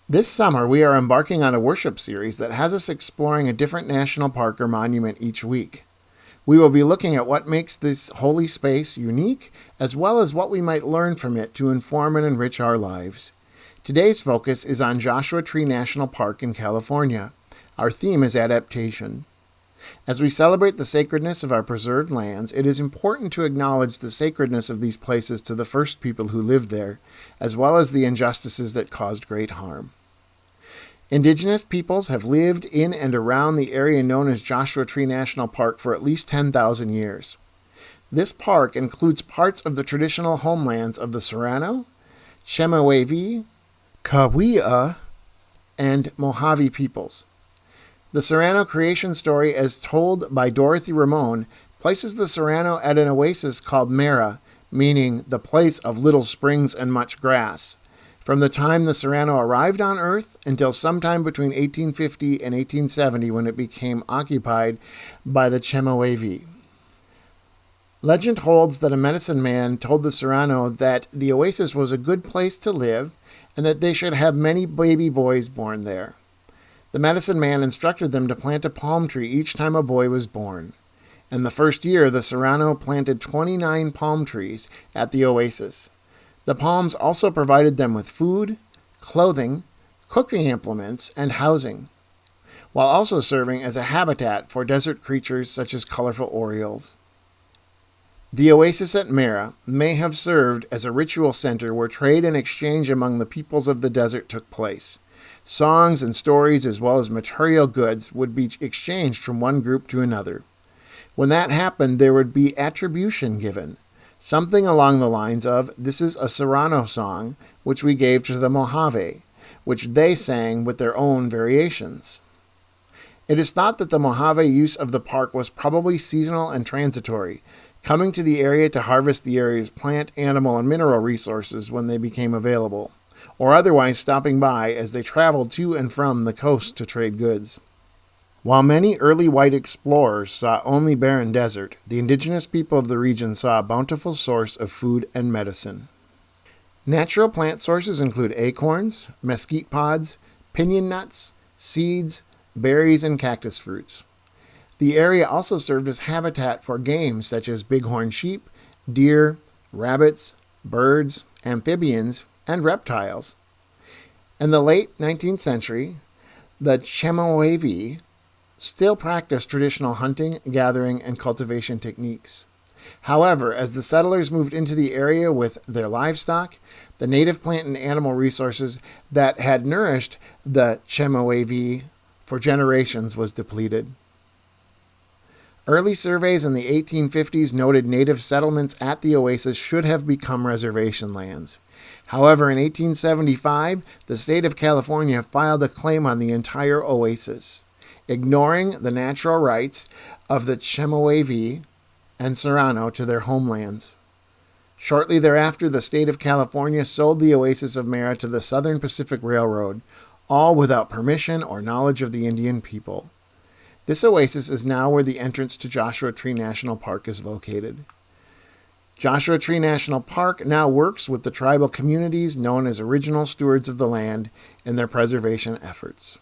This summer, we are embarking on a worship series that has us exploring a different national park or monument each week. We will be looking at what makes this holy space unique, as well as what we might learn from it to inform and enrich our lives. Today's focus is on Joshua Tree National Park in California. Our theme is adaptation. As we celebrate the sacredness of our preserved lands, it is important to acknowledge the sacredness of these places to the first people who lived there, as well as the injustices that caused great harm. Indigenous peoples have lived in and around the area known as Joshua Tree National Park for at least 10,000 years. This park includes parts of the traditional homelands of the Serrano, Chemehuevi, Cahuilla, and Mojave peoples. The Serrano creation story, as told by Dorothy Ramon, places the Serrano at an oasis called Mara, meaning the place of little springs and much grass, from the time the Serrano arrived on Earth until sometime between 1850 and 1870 when it became occupied by the Chemehuevi. Legend holds that a medicine man told the Serrano that the oasis was a good place to live and that they should have many baby boys born there. The medicine man instructed them to plant a palm tree each time a boy was born. In the first year, the Serrano planted 29 palm trees at the oasis. The palms also provided them with food, clothing, cooking implements, and housing, while also serving as a habitat for desert creatures such as colorful orioles. The oasis at Mara may have served as a ritual center where trade and exchange among the peoples of the desert took place. Songs and stories, as well as material goods, would be exchanged from one group to another. When that happened, there would be attribution given, something along the lines of, "This is a Serrano song, which we gave to the Mojave," which they sang with their own variations. It is thought that the Mojave use of the park was probably seasonal and transitory, coming to the area to harvest the area's plant, animal, and mineral resources when they became available, or otherwise stopping by as they traveled to and from the coast to trade goods. While many early white explorers saw only barren desert, the indigenous people of the region saw a bountiful source of food and medicine. Natural plant sources include acorns, mesquite pods, pinyon nuts, seeds, berries, and cactus fruits. The area also served as habitat for game such as bighorn sheep, deer, rabbits, birds, amphibians, and reptiles. In the late 19th century, the Chemehuevi still practiced traditional hunting, gathering, and cultivation techniques. However, as the settlers moved into the area with their livestock, the native plant and animal resources that had nourished the Chemehuevi for generations was depleted. Early surveys in the 1850s noted native settlements at the oasis should have become reservation lands. However, in 1875, the state of California filed a claim on the entire oasis, ignoring the natural rights of the Chemehuevi and Serrano to their homelands. Shortly thereafter, the state of California sold the oasis of Mara to the Southern Pacific Railroad, all without permission or knowledge of the Indian people. This oasis is now where the entrance to Joshua Tree National Park is located. Joshua Tree National Park now works with the tribal communities known as original stewards of the land in their preservation efforts.